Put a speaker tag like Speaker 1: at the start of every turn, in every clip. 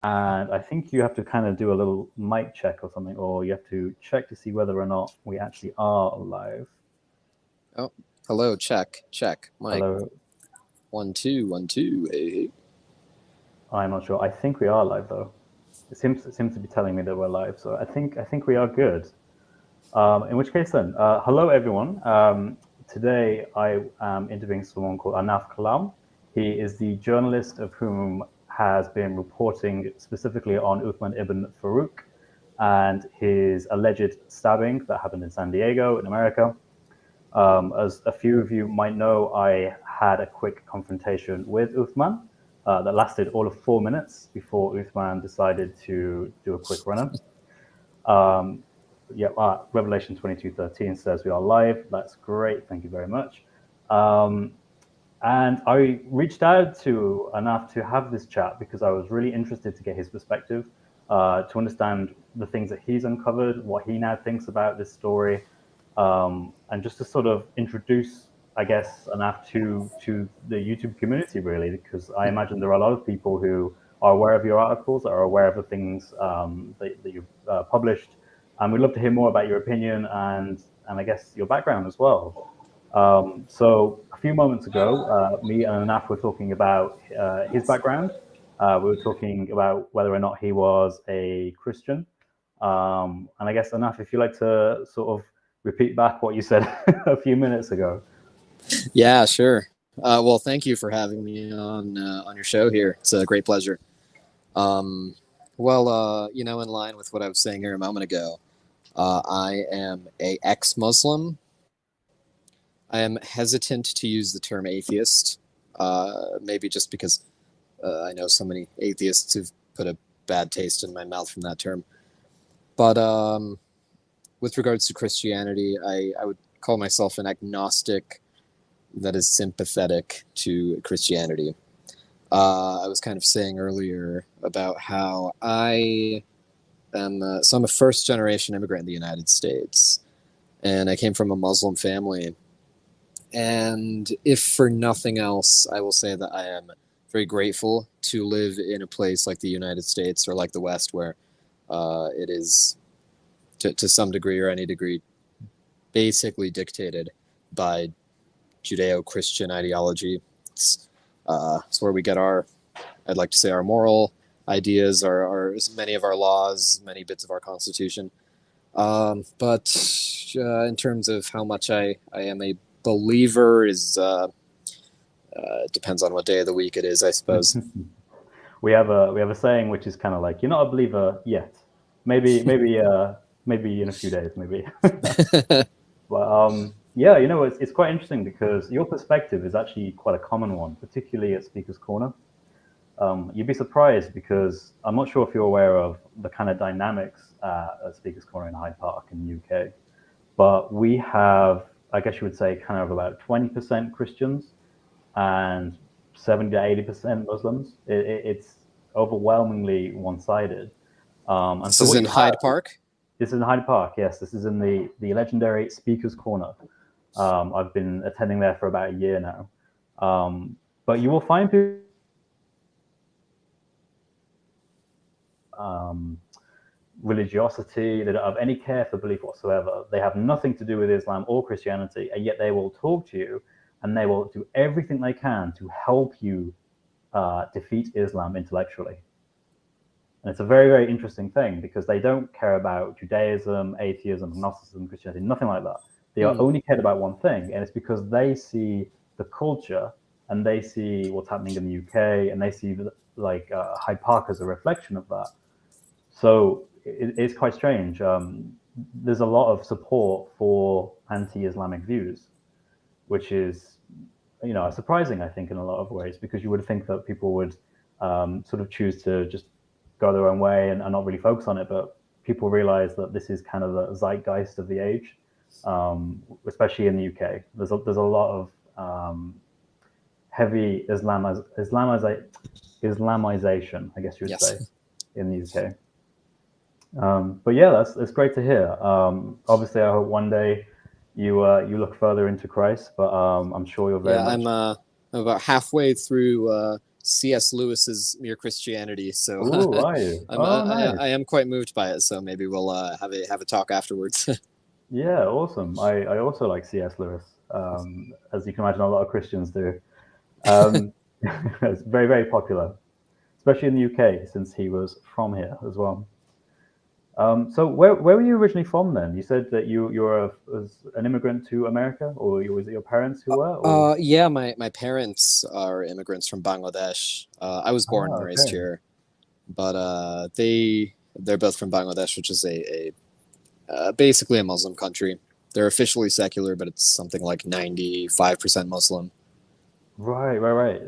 Speaker 1: And I think you have to kind of do a little mic check or something, or you have to check to see whether or not we actually are live.
Speaker 2: Oh, hello, check, mic.
Speaker 1: Hello.
Speaker 2: 1 2 1 2. Hey.
Speaker 1: I'm not sure. I think we are live though. It seems to be telling me that we're live, so I think we are good. In which case then, hello everyone. Today I am interviewing someone called Anaf Kalam. He is the journalist of whom has been reporting specifically on Uthman ibn Farooq and his alleged stabbing that happened in San Diego in America. As a few of you might know, I had a quick confrontation with Uthman that lasted all of 4 minutes before Uthman decided to do a quick run-up. Revelation 22:13 says we are live. That's great. Thank you very much. And I reached out to Anaf to have this chat because I was really interested to get his perspective, to understand the things that he's uncovered, what he now thinks about this story, and just to sort of introduce, I guess, Anaf to the YouTube community, really, because I imagine there are a lot of people who are aware of your articles, are aware of the things that you've published, and we'd love to hear more about your opinion and I guess your background as well. So a few moments ago, me and Anaf were talking about his background. We were talking about whether or not he was a Christian. And I guess, Anaf, if you'd like to sort of repeat back what you said a few minutes ago.
Speaker 2: Yeah, sure. Well, thank you for having me on your show here. It's a great pleasure. In line with what I was saying here a moment ago, I am a ex-Muslim. I am hesitant to use the term atheist, maybe just because I know so many atheists who've put a bad taste in my mouth from that term. But with regards to Christianity, I would call myself an agnostic that is sympathetic to Christianity. I was kind of saying earlier about how I'm a first-generation immigrant in the United States, and I came from a Muslim family. And if for nothing else, I will say that I am very grateful to live in a place like the United States or like the West, where it is, to some degree or any degree, basically dictated by Judeo-Christian ideology. It's where we get I'd like to say, our moral ideas, our many of our laws, many bits of our Constitution. But in terms of how much I am a believer is depends on what day of the week it is, I suppose.
Speaker 1: We have a saying which is kind of like, you're not a believer yet. Maybe in a few days, maybe. But yeah, it's quite interesting because your perspective is actually quite a common one, particularly at Speaker's Corner. You'd be surprised because I'm not sure if you're aware of the kind of dynamics at Speaker's Corner in Hyde Park in the UK, but we have, I guess you would say, kind of about 20% Christians and 70 to 80% Muslims. It's overwhelmingly one-sided.
Speaker 2: And this is in Hyde Park?
Speaker 1: This is in Hyde Park, yes. This is in the legendary Speaker's Corner. I've been attending there for about a year now. But you will find people religiosity, they don't have any care for belief whatsoever. They have nothing to do with Islam or Christianity, and yet they will talk to you and they will do everything they can to help you defeat Islam intellectually. And it's a very, very interesting thing because they don't care about Judaism, atheism, Gnosticism, Christianity, nothing like that. They are only cared about one thing, and it's because they see the culture and they see what's happening in the UK and they see Hyde Park as a reflection of that. So it's quite strange. There's a lot of support for anti-Islamic views, which is, surprising, I think, in a lot of ways, because you would think that people would sort of choose to just go their own way and not really focus on it. But people realize that this is kind of the zeitgeist of the age, especially in the UK. There's a lot of heavy Islamization, I guess you would say, in the UK. But yeah, that's great to hear. Obviously, I hope one day you look further into Christ, but I'm sure you're very much.
Speaker 2: I'm about halfway through C.S. Lewis's Mere Christianity, so
Speaker 1: Ooh, are you? Oh, nice.
Speaker 2: I am quite moved by it. So maybe we'll have a talk afterwards.
Speaker 1: Yeah, awesome. I also like C.S. Lewis, as you can imagine, a lot of Christians do. Um, it's very, very popular, especially in the UK, since he was from here as well. So where were you originally from then? You said that you were was an immigrant to America, or was it your parents who were? Or
Speaker 2: Yeah, my parents are immigrants from Bangladesh. I was born and raised
Speaker 1: okay,
Speaker 2: here, but they're both from Bangladesh, which is a basically a Muslim country. They're officially secular, but it's something like 95% Muslim.
Speaker 1: right.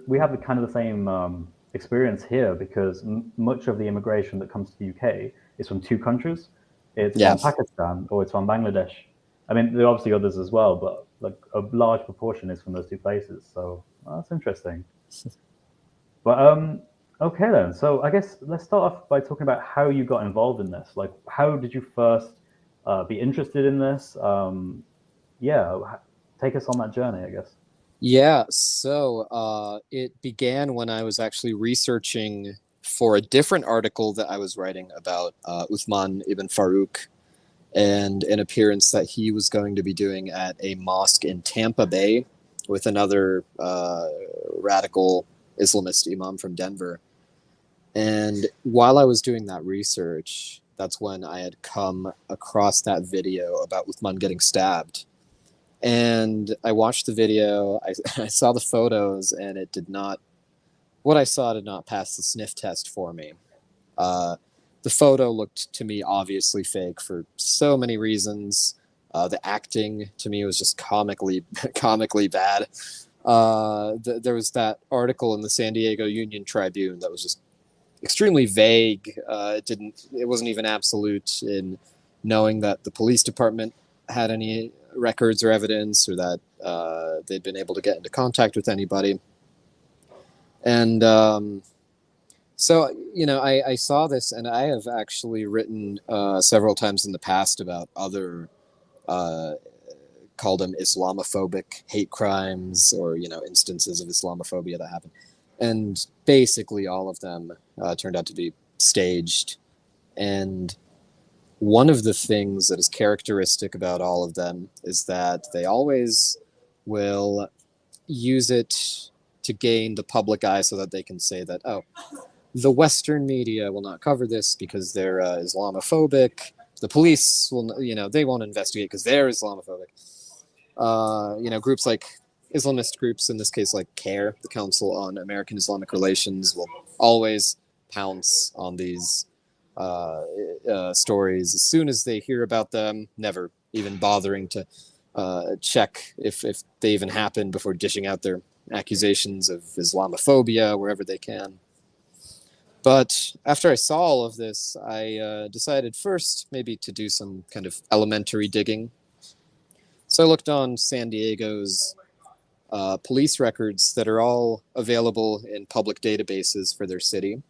Speaker 1: We have the kind of the same experience here because much of the immigration that comes to the UK is from two countries. It's
Speaker 2: Yeah,
Speaker 1: from Pakistan or it's from Bangladesh. I mean, there are obviously others as well, but like a large proportion is from those two places. So that's interesting. But okay then. So I guess let's start off by talking about how you got involved in this. Like, how did you first be interested in this? Yeah, take us on that journey, I guess.
Speaker 2: yeah. So it began when I was actually researching for a different article that I was writing about Uthman ibn Farooq and an appearance that he was going to be doing at a mosque in Tampa Bay with another radical Islamist imam from Denver. And while I was doing that research, that's when I had come across that video about Uthman getting stabbed. And I watched the video, I saw the photos, and it did not, what I saw did not pass the sniff test for me. Uh, the photo looked to me obviously fake for so many reasons. The acting to me was just comically bad. There was that article in the San Diego Union Tribune that was just extremely vague. It wasn't even absolute in knowing that the police department had any records or evidence, or that they'd been able to get into contact with anybody. And so, I saw this, and I have actually written several times in the past about other uh, call them Islamophobic hate crimes, or instances of Islamophobia that happen, and basically all of them turned out to be staged. And one of the things that is characteristic about all of them is that they always will use it to gain the public eye so that they can say that, oh, the Western media will not cover this because they're Islamophobic. The police will, they won't investigate because they're Islamophobic. Groups like Islamist groups, in this case, like CARE, the Council on American Islamic Relations, will always pounce on these stories as soon as they hear about them, never even bothering to check if they even happen before dishing out their accusations of Islamophobia wherever they can. But after I saw all of this, I decided first maybe to do some kind of elementary digging. So I looked on San Diego's police records that are all available in public databases for their city.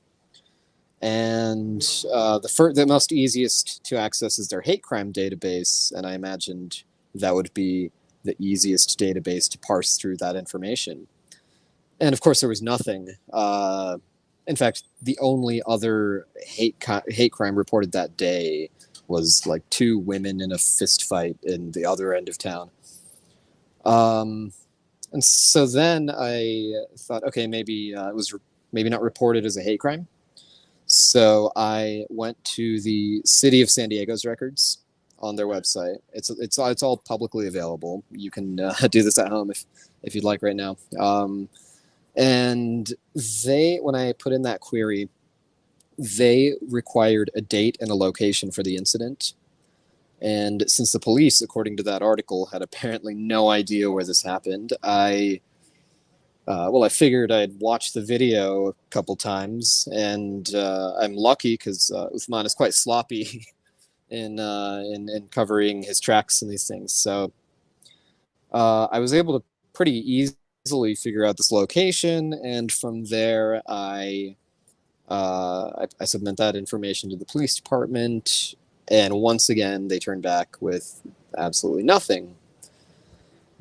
Speaker 2: And the most easiest to access is their hate crime database, and I imagined that would be the easiest database to parse through that information. And of course, there was nothing. In fact, the only other hate crime reported that day was like two women in a fist fight in the other end of town. And so then I thought, okay, maybe it was maybe not reported as a hate crime. So I went to the City of San Diego's records on their website. It's all publicly available. You can do this at home if you'd like right now. And when I put in that query, they required a date and a location for the incident. And since the police, according to that article, had apparently no idea where this happened, I figured I'd watch the video a couple times, and I'm lucky because Uthman is quite sloppy in covering his tracks and these things. So I was able to pretty easily figure out this location, and from there I submit that information to the police department, and once again they turned back with absolutely nothing.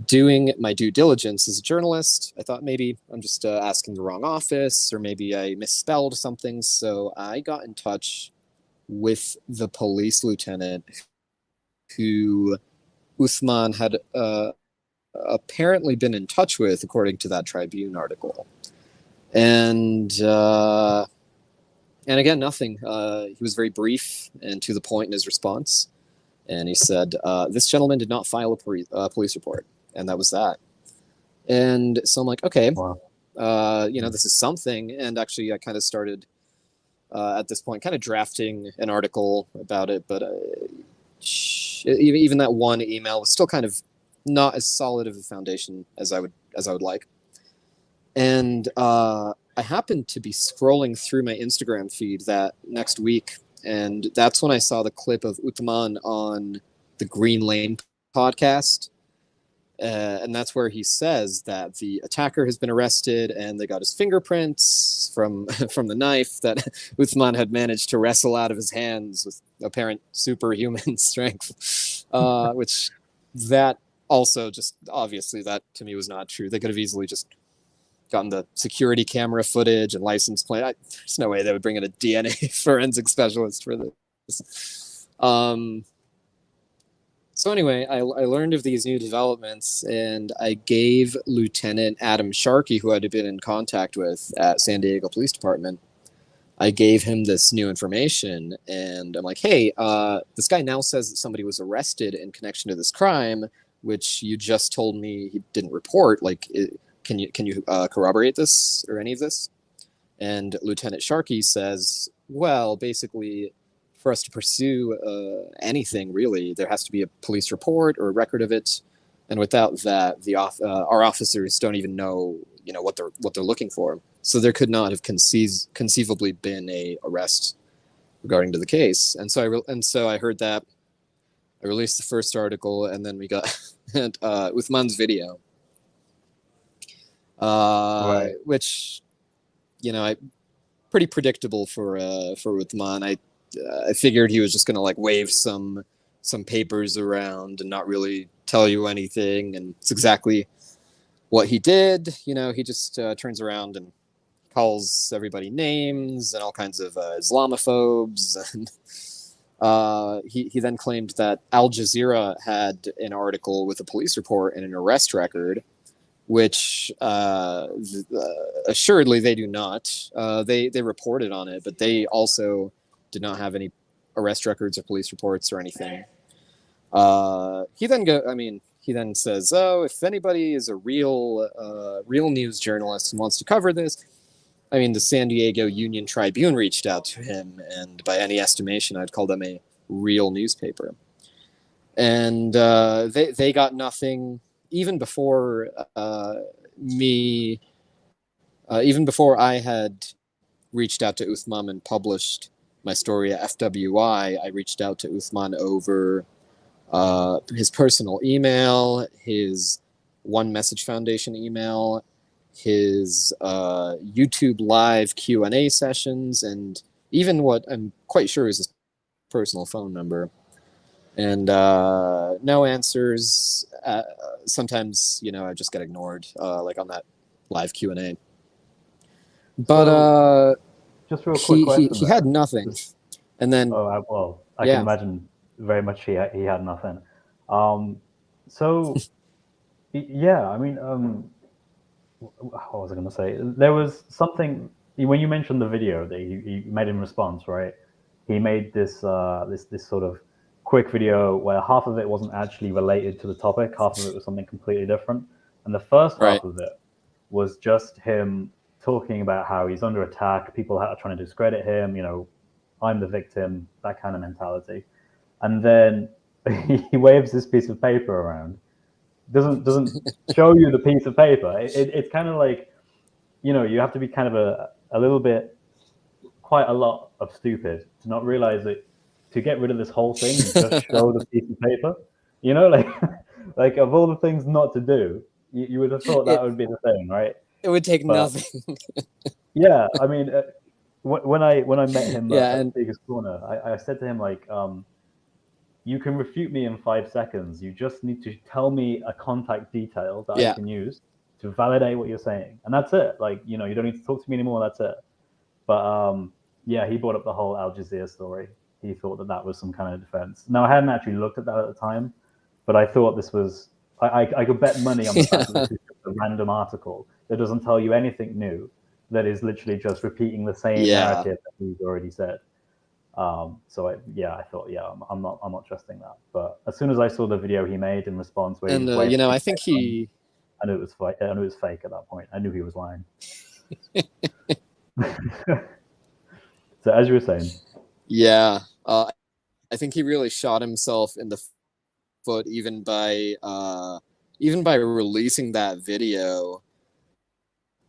Speaker 2: doing my due diligence as a journalist, I thought maybe I'm just asking the wrong office, or maybe I misspelled something. So I got in touch with the police lieutenant who Uthman had apparently been in touch with, according to that Tribune article. And again, nothing. He was very brief and to the point in his response. And he said, this gentleman did not file a police report. And that was that. And so I'm like, okay,
Speaker 1: Wow.
Speaker 2: This is something. And actually, I kind of started at this point kind of drafting an article about it. But even that one email was still kind of not as solid of a foundation as I would like. And I happened to be scrolling through my Instagram feed that next week, and that's when I saw the clip of Uthman on the Green Lane podcast. And that's where he says that the attacker has been arrested, and they got his fingerprints from the knife that Uthman had managed to wrestle out of his hands with apparent superhuman strength, which that also just obviously that to me was not true. They could have easily just gotten the security camera footage and license plate. There's no way they would bring in a DNA forensic specialist for this. So anyway, I learned of these new developments, and I gave Lieutenant Adam Sharkey, who I'd been in contact with at San Diego Police Department, I gave him this new information, and I'm like, hey, this guy now says that somebody was arrested in connection to this crime, which you just told me he didn't report. Like, can you corroborate this or any of this? And Lieutenant Sharkey says, well, basically, for us to pursue anything, really, there has to be a police report or a record of it. And without that, our officers don't even know, what they're looking for. So there could not have conceivably been a arrest regarding to the case. And so I heard that. I released the first article, and then we got Uthman's video.
Speaker 1: Right.
Speaker 2: Which, pretty predictable for Uthman. I figured he was just gonna like wave some papers around and not really tell you anything, and it's exactly what he did. He just turns around and calls everybody names and all kinds of Islamophobes, and he then claimed that Al Jazeera had an article with a police report and an arrest record, which assuredly they do not. They reported on it, but they also did not have any arrest records or police reports or anything. He then says, "Oh, if anybody is a real news journalist and wants to cover this, the San Diego Union Tribune reached out to him, and by any estimation, I'd call them a real newspaper." And they got nothing even before even before I had reached out to Uthman and published my story at FWI. I reached out to Uthman over his personal email, his One Message Foundation email, his YouTube live Q&A sessions, and even what I'm quite sure is his personal phone number. And no answers. Sometimes, I just get ignored, like on that live Q&A. But
Speaker 1: just real quick question.
Speaker 2: He had nothing. And then
Speaker 1: I can imagine very much he had nothing. So yeah, what was I going to say? There was something when you mentioned the video that he made in response, right? He made this this sort of quick video where half of it wasn't actually related to the topic, half of it was something completely different, and the first half of it was just him talking about how he's under attack, people are trying to discredit him, I'm the victim, that kind of mentality. And then he waves this piece of paper around, doesn't show you the piece of paper. It's kind of like, you have to be kind of a little bit, quite a lot of stupid to not realize that to get rid of this whole thing, just show the piece of paper. Like of all the things not to do, you would have thought that would be the thing, right?
Speaker 2: It would take nothing.
Speaker 1: Yeah, when I met him at Speaker's Corner, I said to him, like, you can refute me in 5 seconds. You just need to tell me a contact detail that I
Speaker 2: Yeah.
Speaker 1: can use to validate what you're saying, and that's it. Like, you don't need to talk to me anymore. That's it. But yeah, he brought up the whole Al Jazeera story. He thought that that was some kind of defense. Now, I hadn't actually looked at that at the time, but I thought this was. I could bet money on the fact that this is just a random article that doesn't tell you anything new, that is literally just repeating the same
Speaker 2: Yeah.
Speaker 1: narrative that he's already said. So I thought, yeah, I'm not trusting that. But as soon as I saw the video he made in response, where he
Speaker 2: And
Speaker 1: just waved,
Speaker 2: I think he.
Speaker 1: I knew it was fake. I knew it was fake at that point. I knew he was lying. So as you were saying,
Speaker 2: Yeah. I think he really shot himself in the foot even by releasing that video.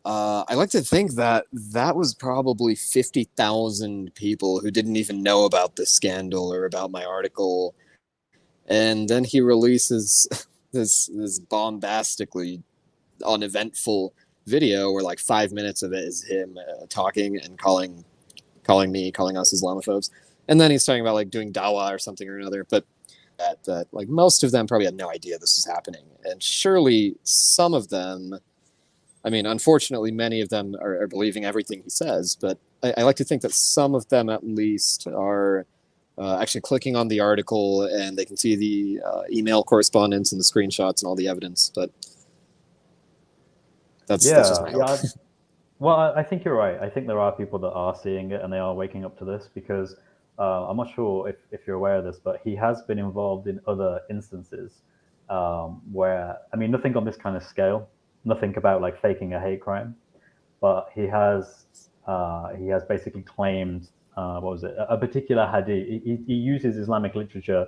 Speaker 2: I like to think that that was probably 50,000 people who didn't even know about this scandal or about my article, and then he releases this bombastically uneventful video where like 5 minutes of it is him talking and calling us Islamophobes, and then he's talking about like doing dawah or something or another, but that like most of them probably had no idea this was happening, and surely some of them, I mean, unfortunately, many of them are believing everything he says, but I like to think that some of them at least are actually clicking on the article and they can see the email correspondence and the screenshots and all the evidence. But that's just my hope.
Speaker 1: Well, I think you're right. I think there are people that are seeing it and they are waking up to this because I'm not sure if you're aware of this, but he has been involved in other instances where, I mean, nothing on this kind of scale, nothing about like faking a hate crime, but he has basically claimed what was it, a particular hadith. He uses Islamic literature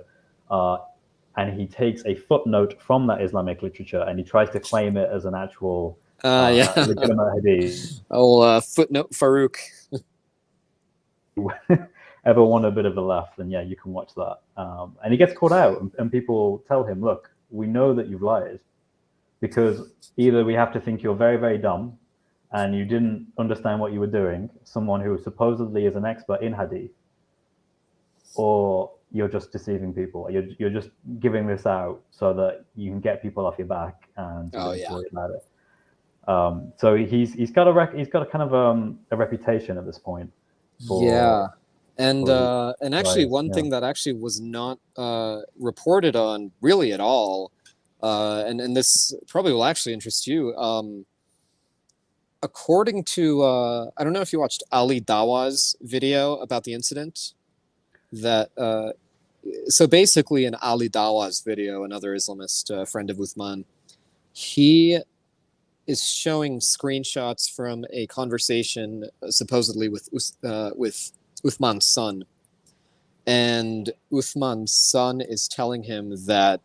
Speaker 1: and he takes a footnote from that Islamic literature and he tries to claim it as an actual
Speaker 2: Yeah.
Speaker 1: legitimate hadith.
Speaker 2: Oh, footnote Farooq.
Speaker 1: Ever want a bit of a laugh, then yeah, you can watch that. And he gets caught out, and people tell him, "Look, we know that you've lied, because either we have to think you're very, very dumb, and you didn't understand what you were doing, someone who supposedly is an expert in hadith, or you're just deceiving people. You're just giving this out so that you can get people off your back and worry about it." So he's got a kind of a reputation at this point.
Speaker 2: And actually, one thing that actually was not reported on really at all, and this probably will actually interest you. According to I don't know if you watched Ali Dawa's video about the incident. That so basically, in Ali Dawa's video, another Islamist friend of Uthman, he is showing screenshots from a conversation supposedly with Uthman's son, and Uthman's son is telling him that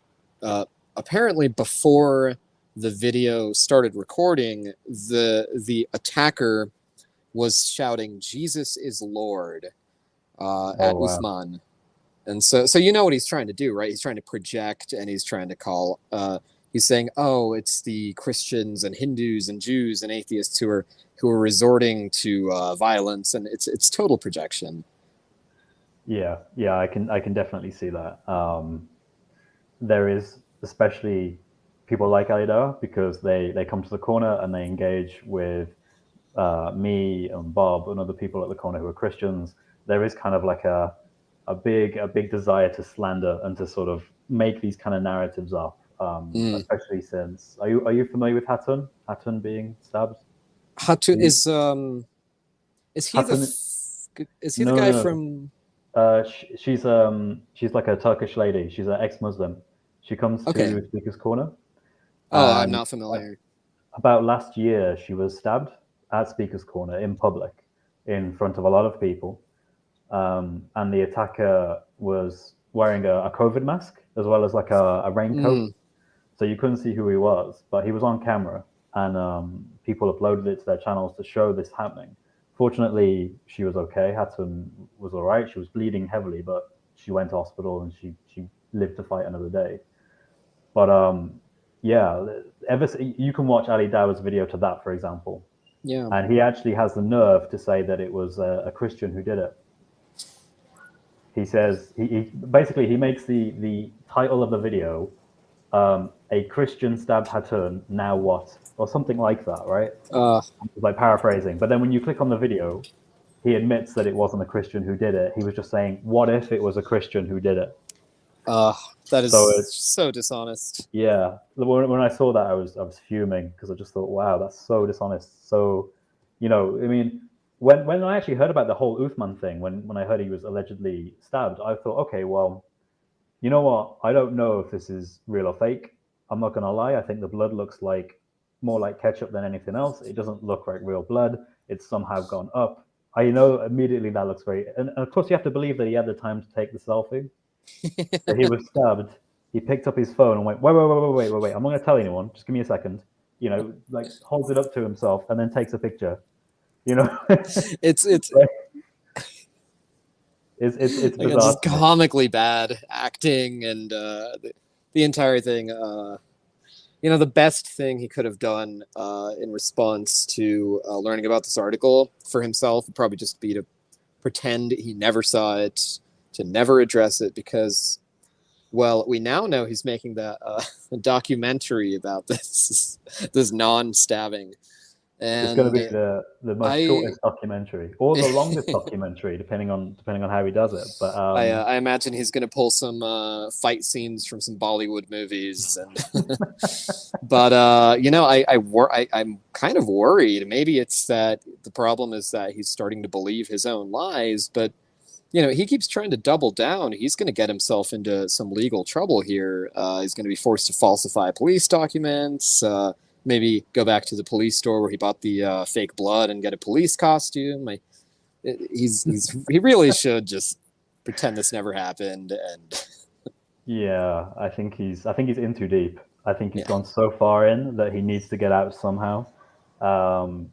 Speaker 2: apparently before the video started recording, the attacker was shouting "Jesus is Lord" at Uthman, and so you know what he's trying to do, right? He's trying to project, and he's trying to call. He's saying, "Oh, it's the Christians and Hindus and Jews and atheists who are resorting to violence," and it's total projection.
Speaker 1: Yeah, I can definitely see that. There is especially people like Alida because they come to the corner and they engage with me and Bob and other people at the corner who are Christians. There is kind of like a big desire to slander and to sort of make these kind of narratives up. Especially since, are you familiar with Hatun? Hatun being stabbed.
Speaker 2: Hatun is he Hatun, the guy from?
Speaker 1: She's like a Turkish lady. She's an ex-Muslim. She comes to Speaker's Corner.
Speaker 2: Oh, I'm not familiar.
Speaker 1: About last year, she was stabbed at Speaker's Corner in public, in front of a lot of people, and the attacker was wearing a COVID mask as well as like a raincoat. So you couldn't see who he was, but he was on camera, and people uploaded it to their channels to show this happening. Fortunately, she was okay. Hatun was all right. She was bleeding heavily, but she went to hospital and she lived to fight another day. But yeah, you can watch Ali Dawa's video to that, for example.
Speaker 2: Yeah.
Speaker 1: And he actually has the nerve to say that it was a Christian who did it. He says he basically he makes the title of the video, a Christian stabbed Hatun, now what? Or something like that, right?
Speaker 2: Uh,
Speaker 1: Like paraphrasing. But then when you click on the video, he admits that it wasn't a Christian who did it. He was just saying, what if it was a Christian who did it?
Speaker 2: uh, that is
Speaker 1: So it's,
Speaker 2: so dishonest.
Speaker 1: yeah. When I saw that, I was fuming because I just thought, wow, that's so dishonest. So, I mean, when I actually heard about the whole Uthman thing, when I heard he was allegedly stabbed, I thought, okay, well, you know what? I don't know if this is real or fake. I'm not gonna lie. I think the blood looks like more like ketchup than anything else. It doesn't look like real blood. It's somehow gone up. I know immediately that looks very, and of course you have to believe that he had the time to take the selfie. So he was stabbed. He picked up his phone and went, wait. I'm not gonna tell anyone. Just give me a second. Like holds it up to himself and then takes a picture.
Speaker 2: It's
Speaker 1: it's
Speaker 2: again
Speaker 1: bizarre.
Speaker 2: just comically bad acting and the entire thing. The best thing he could have done in response to learning about this article for himself would probably just be to pretend he never saw it, to never address it, because, well, we now know he's making a documentary about this non-stabbing.
Speaker 1: It's going to be
Speaker 2: And
Speaker 1: the most shortest documentary, or the longest documentary, depending on how he does it. But
Speaker 2: I imagine he's going to pull some fight scenes from some Bollywood movies, and but I'm kind of worried. Maybe it's that the problem is that he's starting to believe his own lies, but he keeps trying to double down. He's going to get himself into some legal trouble here. He's going to be forced to falsify police documents. Maybe go back to the police store where he bought the fake blood and get a police costume. He really should just pretend this never happened. And
Speaker 1: yeah, I think he's in too deep. I think he's gone so far in that he needs to get out somehow. And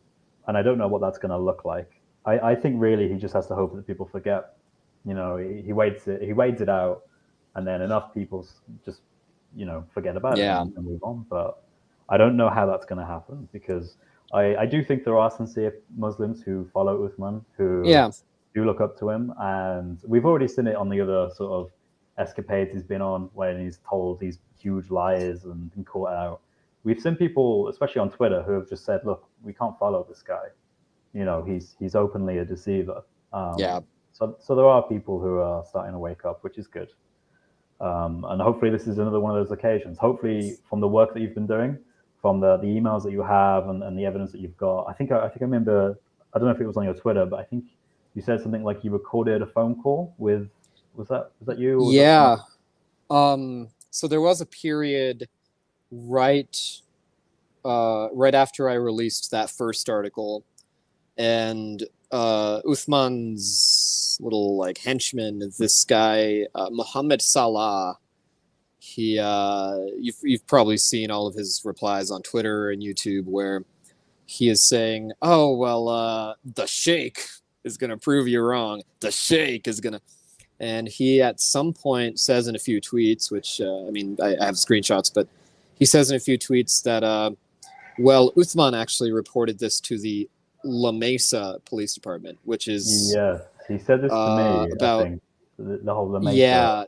Speaker 1: I don't know what that's going to look like. I think really he just has to hope that people forget. He waits it out, and then enough people just forget about it and move on. But I don't know how that's going to happen, because I do think there are sincere Muslims who follow Uthman, who do look up to him, and we've already seen it on the other sort of escapades he's been on when he's told these huge lies and been caught out. We've seen people, especially on Twitter, who have just said, "Look, we can't follow this guy. He's openly a deceiver." So there are people who are starting to wake up, which is good. And hopefully this is another one of those occasions. Hopefully from the work that you've been doing, from the emails that you have and the evidence that you've got. I think I remember, I don't know if it was on your Twitter, but I think you said something like you recorded a phone call with, was that you? Or
Speaker 2: yeah. So there was a period right after I released that first article, and Uthman's little henchman, this guy Muhammad Salah, you've probably seen all of his replies on Twitter and YouTube where he is saying, "Oh well, the Sheikh is gonna prove you wrong. The Sheikh is gonna," and he at some point says in a few tweets, which I have screenshots, but he says in a few tweets that well, Uthman actually reported this to the La Mesa Police Department, which is
Speaker 1: he said this to me
Speaker 2: about,
Speaker 1: I think the whole La Mesa.
Speaker 2: Yeah,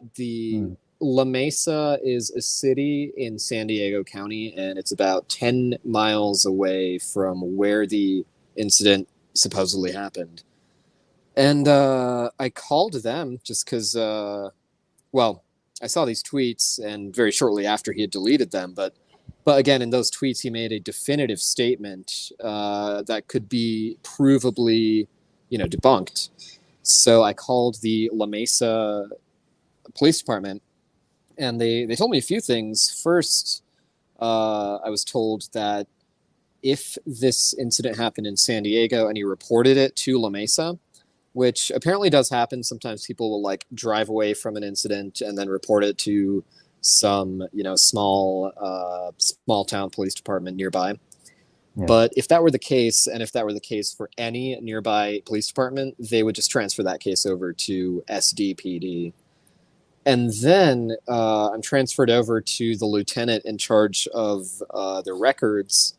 Speaker 2: La Mesa is a city in San Diego County, and it's about 10 miles away from where the incident supposedly happened. And I called them just because, well, I saw these tweets, and very shortly after he had deleted them, but again, in those tweets, he made a definitive statement that could be provably, debunked. So I called the La Mesa Police Department, and they told me a few things. First, I was told that if this incident happened in San Diego and he reported it to La Mesa, which apparently does happen, sometimes people will drive away from an incident and then report it to some small town police department nearby. Yeah. But if that were the case, and if that were the case for any nearby police department, they would just transfer that case over to SDPD. And then I'm transferred over to the lieutenant in charge of the records.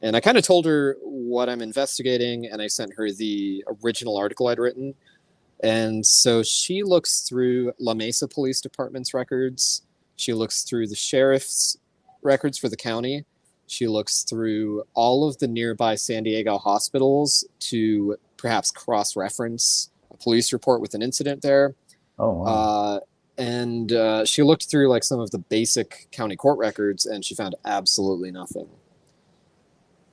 Speaker 2: And I kind of told her what I'm investigating, and I sent her the original article I'd written. And so she looks through La Mesa Police Department's records. She looks through the sheriff's records for the county. She looks through all of the nearby San Diego hospitals to perhaps cross-reference a police report with an incident there.
Speaker 1: Oh, wow.
Speaker 2: And she looked through like some of the basic county court records, and she found absolutely nothing.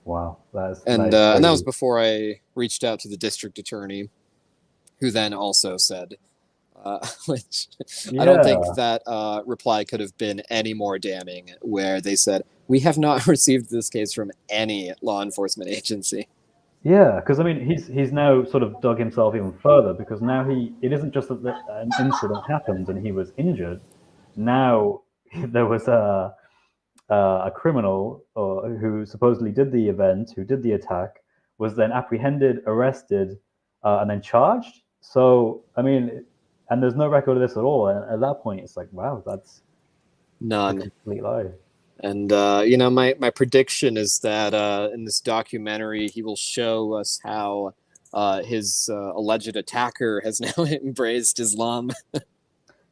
Speaker 1: Wow,
Speaker 2: And
Speaker 1: that is
Speaker 2: that was
Speaker 1: crazy.
Speaker 2: before I reached out to the district attorney, who then also said, which I don't think
Speaker 1: Yeah,
Speaker 2: that reply could have been any more damning, where they said, "We have not received this case from any law enforcement agency."
Speaker 1: yeah, because I mean, he's now sort of dug himself even further because now it isn't just that an incident happened and he was injured. Now there was a criminal who supposedly did the event, who did the attack, was then apprehended, arrested, and then charged. So I mean, and there's no record of this at all. And at that point, it's like, wow, that's a
Speaker 2: None.
Speaker 1: complete lie.
Speaker 2: And my prediction is that in this documentary, he will show us how his alleged attacker has now embraced Islam.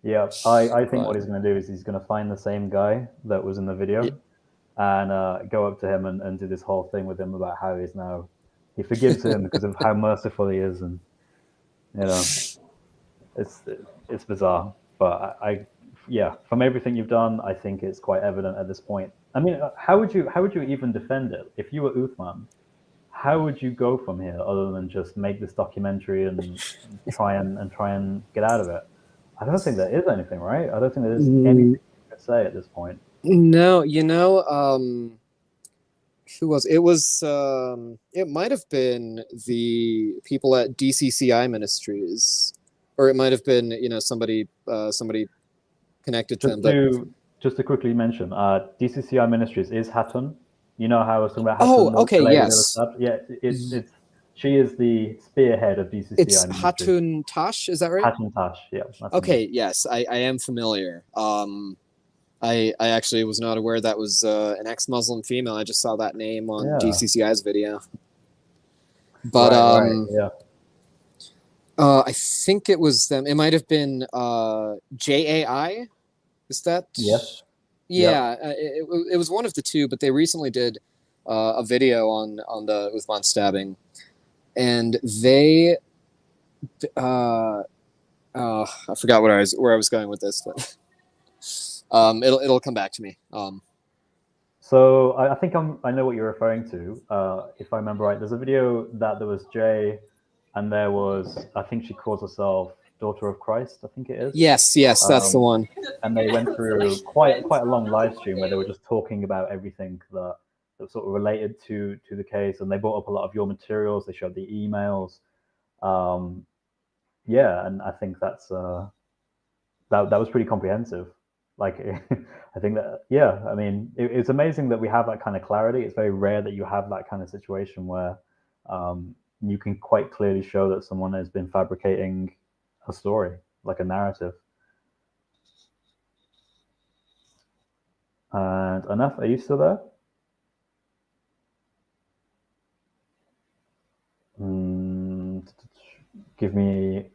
Speaker 1: Yeah, I think
Speaker 2: But
Speaker 1: what he's going to do is he's going to find the same guy that was in the video and go up to him and do this whole thing with him about how he forgives him because of how merciful he is, and you know, it's it's bizarre, but yeah, from everything you've done, I think it's quite evident at this point. I mean, how would you even defend it if you were Uthman? How would you go from here other than just make this documentary and try and get out of it? I don't think there is anything, right? I don't think there is anything you could say at this point.
Speaker 2: no, who was it? Was it might have been the people at DCCI Ministries, or it might have been somebody connected to them.
Speaker 1: Just
Speaker 2: But
Speaker 1: to just to quickly mention, DCCI Ministries is Hatun. You know how I was talking about
Speaker 2: oh,
Speaker 1: Hatun,
Speaker 2: okay,
Speaker 1: the lady that was
Speaker 2: yes,
Speaker 1: stabbed? Yeah, it's she is the spearhead of
Speaker 2: it's
Speaker 1: DCCI Ministries.
Speaker 2: Hatun Tash. Is that right?
Speaker 1: Hatun Tash, yeah, that's the name.
Speaker 2: Okay, yes, I am familiar. I actually was not aware that was an ex-Muslim female. I just saw that name on
Speaker 1: Yeah,
Speaker 2: DCCI's video. But
Speaker 1: right, yeah,
Speaker 2: I think it was them. It might have been JAI. Is that?
Speaker 1: yes, yep.
Speaker 2: Yeah, it was one of the two. But they recently did a video on the Uthman stabbing, and they I forgot where I was going with this, but it'll come back to me.
Speaker 1: So I think I know what you're referring to. If I remember right, there's a video that there was Jay, and there was I think she calls herself Daughter of Christ. I think it is.
Speaker 2: Yes, that's the
Speaker 1: Um,
Speaker 2: one.
Speaker 1: and they went through quite a long live stream where they were just talking about everything that sort of related to the case, and they brought up a lot of your materials. They showed the emails. Um, yeah, and I think that was pretty comprehensive. Like, I think that yeah, I mean, it's amazing that we have that kind of clarity. It's very rare that you have that kind of situation where you can quite clearly show that someone has been fabricating a story, like a narrative. And enough, are you still there? Mm, give me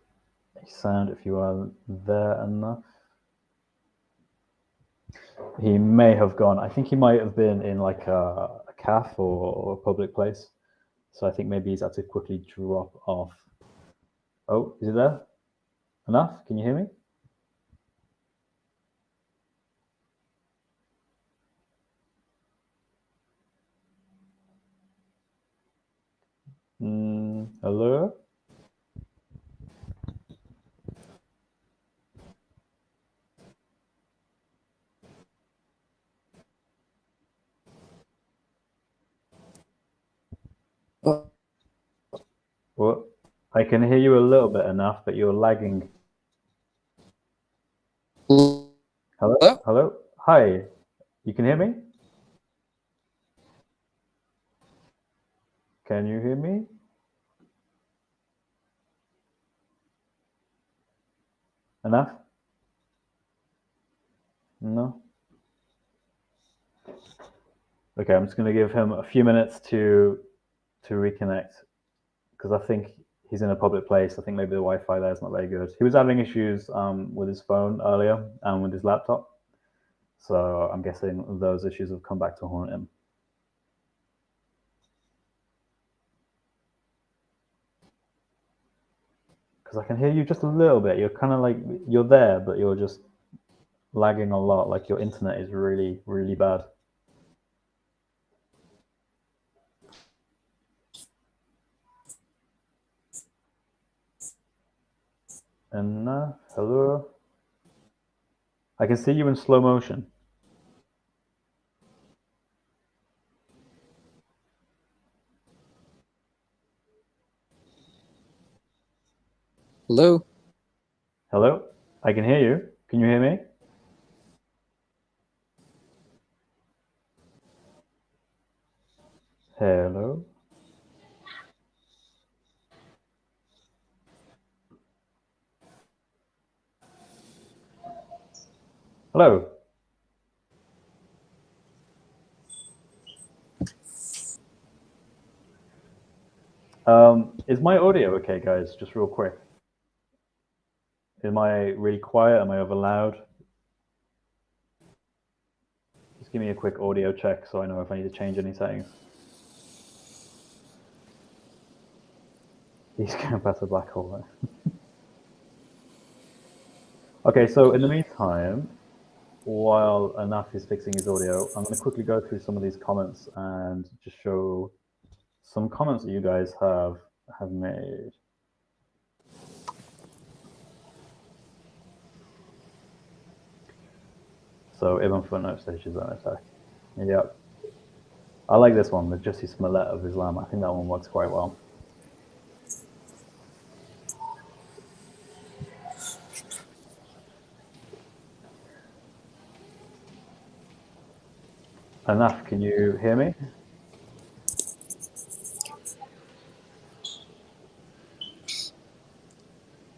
Speaker 1: a sound if you are there enough. He may have gone. I think he might have been in like a cafe or a public place. So I think maybe he's had to quickly drop off. Oh, is he there? Enough? Can you hear me? Hello? Well, I can hear you a little bit enough, but you're lagging. Hello?
Speaker 2: Hello?
Speaker 1: Hello? Hi. You can hear me? Can you hear me? Enough? No? Okay, I'm just going to give him a few minutes to reconnect because I think he's in a public place. I think maybe the Wi-Fi there is not very good. He was having issues with his phone earlier and with his laptop. So I'm guessing those issues have come back to haunt him. Because I can hear you just a little bit. You're kind of like, you're there, but you're just lagging a lot. Like your internet is really, really bad. And hello? I can see you in slow motion.
Speaker 2: Hello?
Speaker 1: Hello? I can hear you. Can you hear me? Hello? Hello? Is my audio okay, guys? Just real quick. Am I really quiet? Am I over loud? Just give me a quick audio check so I know if I need to change any settings. He's going past a black hole there. Okay, so in the meantime, while Anaf is fixing his audio, I'm going to quickly go through some of these comments and just show some comments that you guys have made. So Ibn Footnote stages on attack. Yep. I like this one, the Jussi Smollett of Islam. I think that one works quite well. Anaf, can you hear me?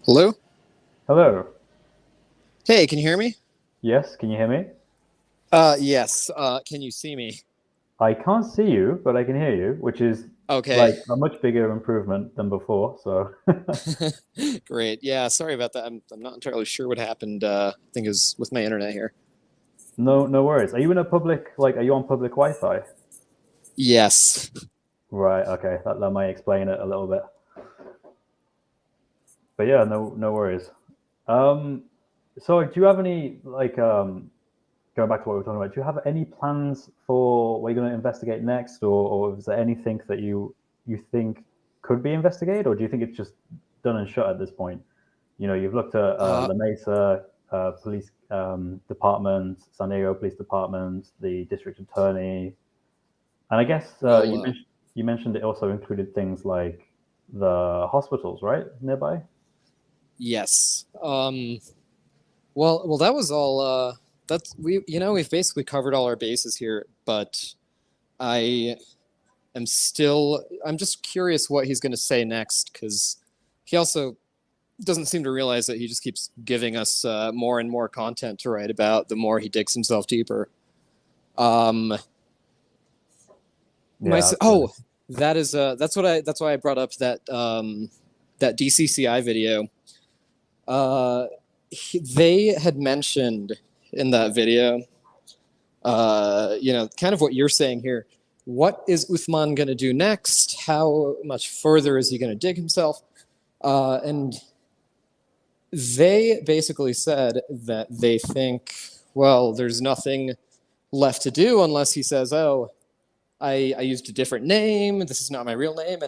Speaker 2: Hello?
Speaker 1: Hello.
Speaker 2: Hey, can you hear me?
Speaker 1: Yes, can you hear me?
Speaker 2: Yes. Can you see me?
Speaker 1: I can't see you, but I can hear you, which is
Speaker 2: Okay.
Speaker 1: like a much bigger improvement than before. So
Speaker 2: Great. Yeah, sorry about that. I'm not entirely sure what happened. I think it was with my internet here.
Speaker 1: no worries. Are you in a public, like, are you on public Wi-Fi?
Speaker 2: Yes.
Speaker 1: Right. Okay. That might explain it a little bit. But yeah, no worries. So do you have any, like, going back to what we were talking about, do you have any plans for what you're going to investigate next, or is there anything that you think could be investigated, or do you think it's just done and shut at this point? You know, you've looked at La Mesa Police Department, San Diego Police Department, the District Attorney, and I guess you mentioned it also included things like the hospitals, right, nearby.
Speaker 2: Yes. Well, that was all. That's we've basically covered all our bases here, but I'm just curious what he's going to say next, because he also doesn't seem to realize that he just keeps giving us more and more content to write about the more he digs himself deeper. That's why I brought up that that DCCI video. They had mentioned in that video, kind of what you're saying here. What is Uthman going to do next? How much further is he going to dig himself? And they basically said that they think, well, there's nothing left to do unless he says, oh, I used a different name. This is not my real name.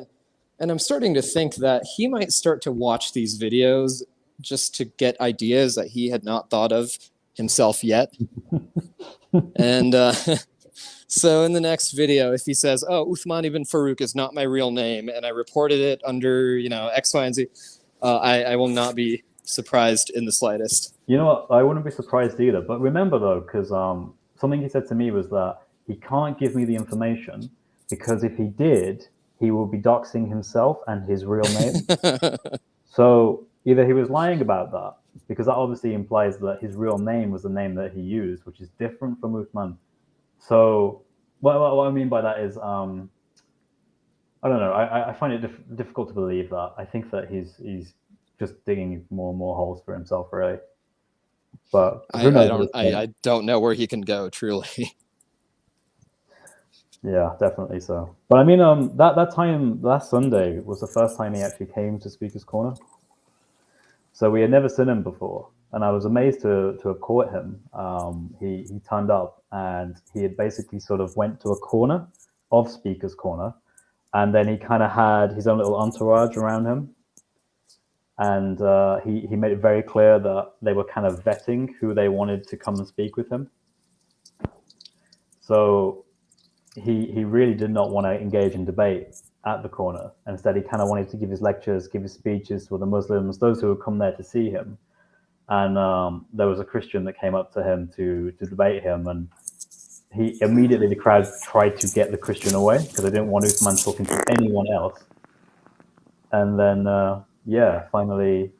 Speaker 2: And I'm starting to think that he might start to watch these videos just to get ideas that he had not thought of himself yet. And so in the next video, if he says, oh, Uthman ibn Farooq is not my real name, and I reported it under, X, Y, and Z, I will not be surprised in the slightest.
Speaker 1: You know what? I wouldn't be surprised either. But remember, though, because something he said to me was that he can't give me the information because if he did, he will be doxing himself and his real name. So either he was lying about that, because that obviously implies that his real name was the name that he used, which is different from Uthman. So what I mean by that is I don't know. I find it difficult to believe that. I think that he's just digging more and more holes for himself, really. But who
Speaker 2: I
Speaker 1: knows at
Speaker 2: don't
Speaker 1: this point?
Speaker 2: I don't know where he can go truly.
Speaker 1: Yeah, definitely so. But I mean, that time last Sunday was the first time he actually came to Speaker's Corner. So we had never seen him before, and I was amazed to have caught him. He turned up, and he had basically sort of went to a corner of Speaker's Corner, and then he kind of had his own little entourage around him, and he made it very clear that they were kind of vetting who they wanted to come and speak with him. So he really did not want to engage in debate at the corner. Instead, he kind of wanted to give his lectures, give his speeches for the Muslims, those who would come there to see him. And there was a Christian that came up to him to debate him, and he immediately the crowd tried to get the Christian away because they didn't want Uthman talking to anyone else. And then yeah, finally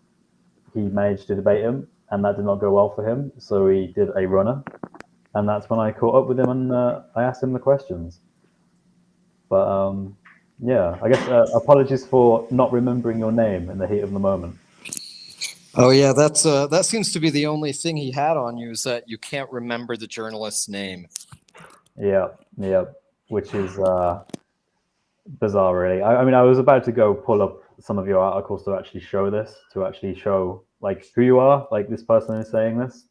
Speaker 1: he managed to debate him, and that did not go well for him. So he did a runner, and that's when I caught up with him and I asked him the questions. But yeah, I guess apologies for not remembering your name in the heat of the moment.
Speaker 2: Oh yeah, that seems to be the only thing he had on you is that you can't remember the journalist's name.
Speaker 1: Yeah, yeah, which is bizarre, really. I mean, I was about to go pull up some of your articles to actually show this, to actually show like who you are, like this person is saying this.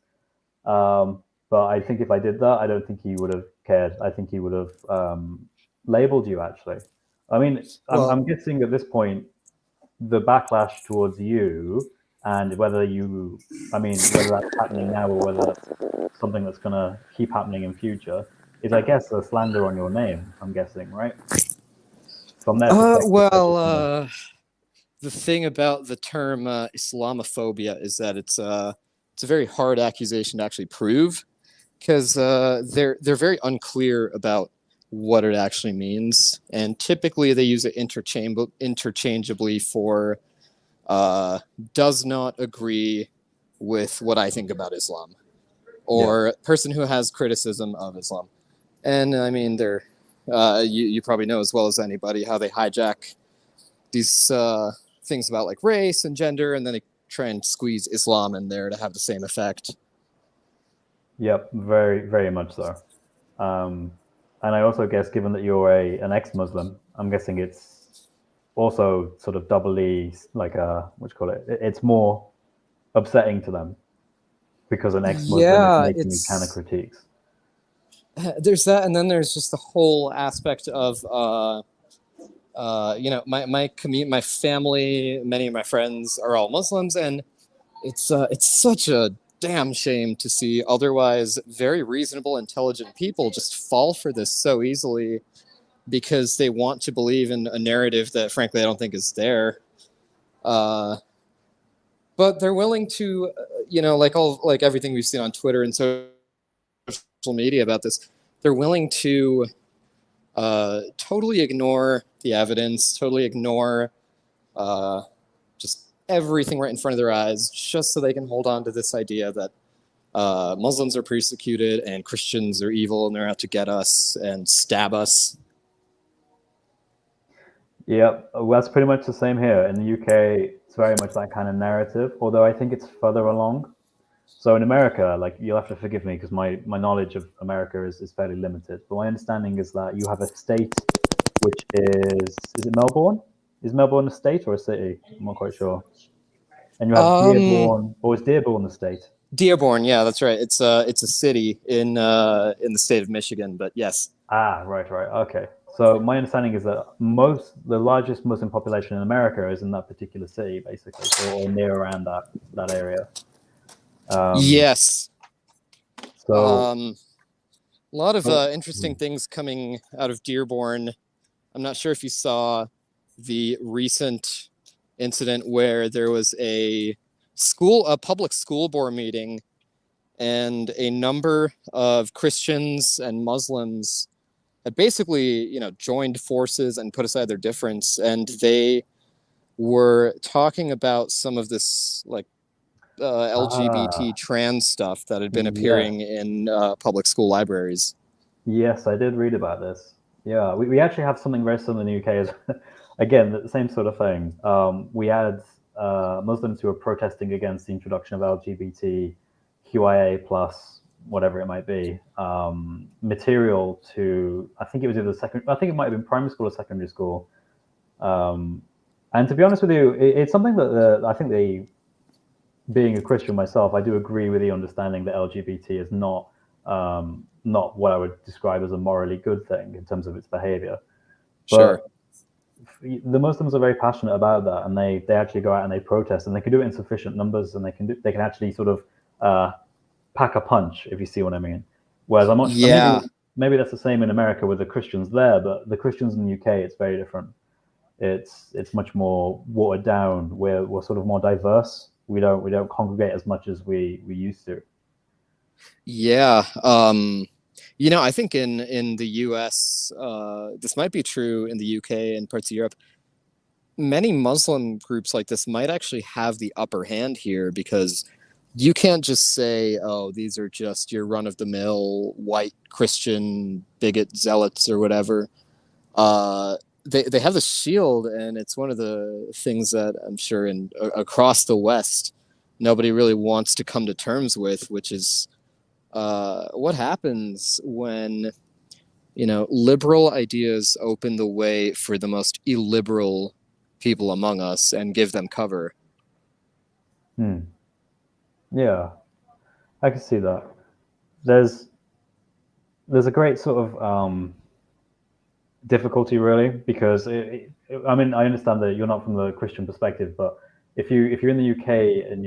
Speaker 1: But I think if I did that, I don't think he would have cared. I think he would have labeled you. Actually, I mean, I'm
Speaker 2: Well,
Speaker 1: guessing at this point the backlash towards you and whether you, I mean, whether that's happening now or whether that's something that's going to keep happening in future is, I guess, a slander on your name. I'm guessing, right? From their perspective, they're
Speaker 2: well,
Speaker 1: just gonna,
Speaker 2: the thing about the term Islamophobia is that it's a very hard accusation to actually prove because they're very unclear about what it actually means, and typically they use it interchangeably for does not agree with what I think about Islam
Speaker 1: yeah,
Speaker 2: or person who has criticism of Islam. And I mean, they're you probably know as well as anybody how they hijack these things about like race and gender, and then they try and squeeze Islam in there to have the same effect.
Speaker 1: yep, very, very much so. Um, and I also guess, given that you're an ex-Muslim, I'm guessing it's also sort of doubly like what you call it? It's more upsetting to them because an ex-Muslim is
Speaker 2: Yeah,
Speaker 1: making these kind of
Speaker 2: it's
Speaker 1: critiques.
Speaker 2: there's that, and then there's just the whole aspect of my commute, my family, many of my friends are all Muslims, and it's such a damn shame to see otherwise very reasonable, intelligent people just fall for this so easily because they want to believe in a narrative that, frankly, I don't think is there. Uh, but they're willing to, like everything we've seen on Twitter and social media about this, they're willing to totally ignore the evidence, totally ignore uh, just everything right in front of their eyes, just so they can hold on to this idea that Muslims are persecuted and Christians are evil and they're out to get us and stab us.
Speaker 1: Yeah, well, that's pretty much the same here. In the UK, it's very much that kind of narrative, although I think it's further along. So in America, like you'll have to forgive me because my knowledge of America is fairly limited. But my understanding is that you have a state which is it Melbourne? Is Melbourne a state or a city? I'm not quite sure. And you have
Speaker 2: Um,
Speaker 1: Dearborn, or is Dearborn the state?
Speaker 2: Dearborn, yeah, that's right. It's a city in the state of Michigan, but yes.
Speaker 1: Ah, right, right. Okay. So my understanding is that the largest Muslim population in America is in that particular city, basically, or near around that area. Um,
Speaker 2: Yes.
Speaker 1: so,
Speaker 2: Um, a lot of
Speaker 1: so
Speaker 2: interesting things coming out of Dearborn. I'm not sure if you saw the recent incident where there was a public school board meeting, and a number of Christians and Muslims had basically, joined forces and put aside their difference, and they were talking about some of this like LGBT
Speaker 1: ah,
Speaker 2: trans stuff that had been
Speaker 1: yes,
Speaker 2: appearing in public school libraries.
Speaker 1: yes, I did read about this. Yeah, we actually have something very similar in the UK. As again, the same sort of thing. We had Muslims who were protesting against the introduction of LGBTQIA plus whatever it might be material to. I think it was either second. I think it might have been primary school or secondary school. Um, and to be honest with you, it's something that I think they, being a Christian myself, I do agree with the understanding that LGBT is not what I would describe as a morally good thing in terms of its behavior.
Speaker 2: Sure.
Speaker 1: But the Muslims are very passionate about that, and they actually go out and they protest, and they can do it in sufficient numbers, and they can actually sort of pack a punch, if you see what I mean. Whereas I'm not
Speaker 2: Yeah.
Speaker 1: maybe that's the same in America with the Christians there, but the Christians in the UK, it's very different. It's much more watered down. We're sort of more diverse. We don't congregate as much as we used to.
Speaker 2: Yeah. I think in the US, this might be true in the UK and parts of Europe. Many Muslim groups like this might actually have the upper hand here because you can't just say, oh, these are just your run of the mill white Christian bigot zealots or whatever. They have the shield, and it's one of the things that I'm sure across the West nobody really wants to come to terms with, which is what happens when liberal ideas open the way for the most illiberal people among us and give them cover.
Speaker 1: Yeah, I can see that. There's there's a great sort of difficulty really because I mean I understand that you're not from the Christian perspective, but if you're in the UK and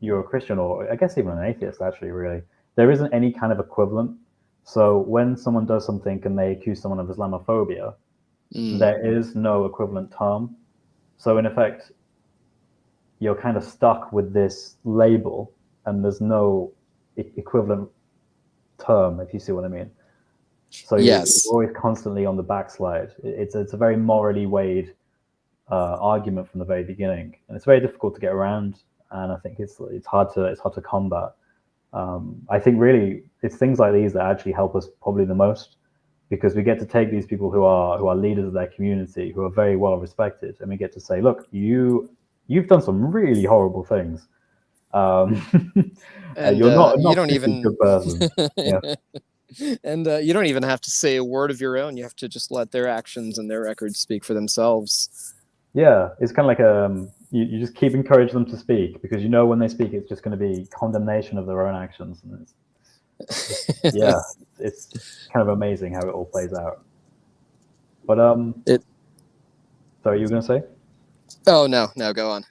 Speaker 1: you're a Christian or I guess even an atheist actually really there isn't any kind of equivalent. So when someone does something and they accuse someone of Islamophobia, there is no equivalent term. So in effect, you're kind of stuck with this label, and there's no equivalent term, if you see what I mean. So you're
Speaker 2: Yes.
Speaker 1: always constantly on the backslide. It's a very morally weighed argument from the very beginning, and it's very difficult to get around. And I think it's hard to combat. I think really it's things like these that actually help us probably the most because we get to take these people who are leaders of their community, who are very well respected, and we get to say, look, you've done some really horrible things. Um,
Speaker 2: And
Speaker 1: you're
Speaker 2: you
Speaker 1: not
Speaker 2: don't
Speaker 1: particularly
Speaker 2: even
Speaker 1: good person. Yeah.
Speaker 2: and you don't even have to say a word of your own. You have to just let their actions and their records speak for themselves.
Speaker 1: Yeah, it's kind of like you just keep encouraging them to speak because you know when they speak, it's just going to be condemnation of their own actions, and yeah, it's kind of amazing how it all plays out. But
Speaker 2: It.
Speaker 1: sorry, you were going to say?
Speaker 2: Oh no, go on.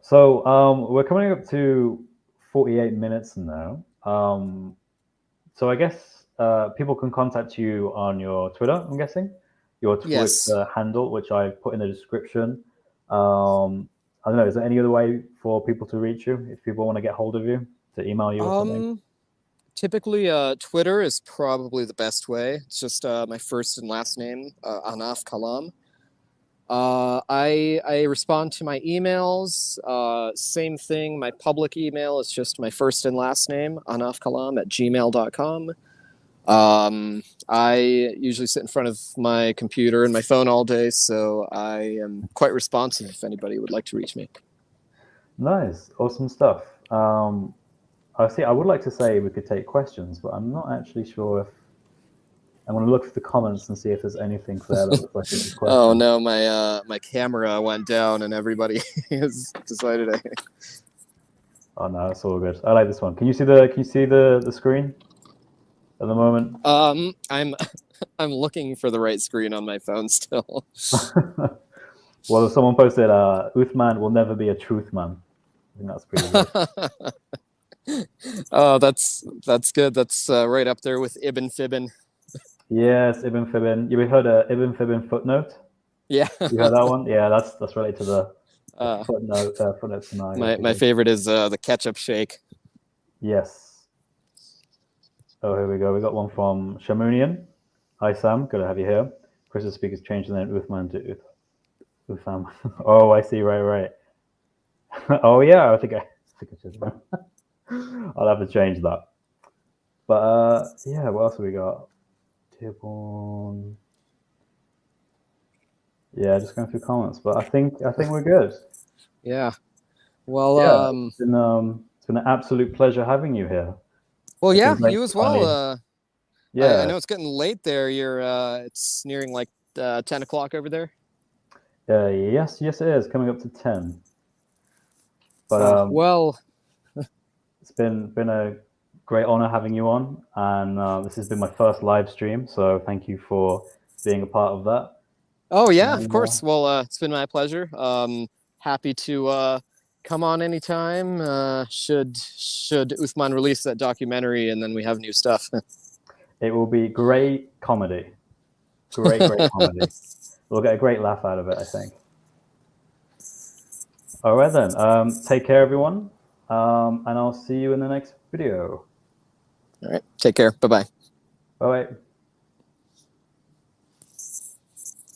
Speaker 1: So we're coming up to 48 minutes now. So I guess people can contact you on your Twitter. I'm guessing your
Speaker 2: Yes.
Speaker 1: Twitter handle, which I put in the description. I don't know. Is there any other way for people to reach you if people want to get hold of you to email you or something?
Speaker 2: Typically, Twitter is probably the best way. It's just my first and last name, Anaf Kalam. I respond to my emails. Same thing. My public email is just my first and last name, anafkalam@gmail.com. I usually sit in front of my computer and my phone all day, so I am quite responsive if anybody would like to reach me.
Speaker 1: Nice, awesome stuff. I see. I would like to say we could take questions, but I'm not actually sure if I'm going to look for the comments and see if there's anything there that looks like it's a
Speaker 2: Oh
Speaker 1: question.
Speaker 2: no, my camera went down and everybody has decided I.
Speaker 1: Oh no, it's all good. I like this one. Can you see the screen at the moment?
Speaker 2: I'm looking for the right screen on my phone still.
Speaker 1: Well, someone posted, Uthman will never be a truth man. I think that's pretty good.
Speaker 2: Oh, that's good. That's right up there with Ibn Fibbin.
Speaker 1: Yes, Ibn Fibbin. You heard a Ibn Fibbin footnote?
Speaker 2: Yeah.
Speaker 1: You heard that one? Yeah, that's related to the footnote tonight.
Speaker 2: My favorite is the ketchup shake.
Speaker 1: Yes. Oh, here we go. We got one from Shamunian. Hi, Sam. Good to have you here. Chris's speakers changed the name Uthman to Utham. Oh, I see. Right. Oh, yeah. I think I should. I'll have to change that. But yeah, what else have we got? Dearborn. Yeah, just going through comments, but I think we're good.
Speaker 2: Yeah. Well,
Speaker 1: Yeah, it's been an absolute pleasure having you here.
Speaker 2: well,
Speaker 1: It's
Speaker 2: yeah,
Speaker 1: been great
Speaker 2: you
Speaker 1: to
Speaker 2: as well.
Speaker 1: finally,
Speaker 2: I
Speaker 1: yeah,
Speaker 2: know it's getting late there. You're it's nearing like 10 o'clock over there.
Speaker 1: yes, it is coming up to 10. But
Speaker 2: Well,
Speaker 1: it's been a great honor having you on, and this has been my first live stream, so thank you for being a part of that.
Speaker 2: oh yeah, of
Speaker 1: And,
Speaker 2: course. Well, it's been my pleasure. Happy to come on anytime. Should Uthman release that documentary and then we have new stuff.
Speaker 1: it will be great comedy. Great comedy. We'll get a great laugh out of it, I think. All right then. Take care, everyone, and I'll see you in the next video.
Speaker 2: All right. Take care. Bye-bye.
Speaker 1: Bye.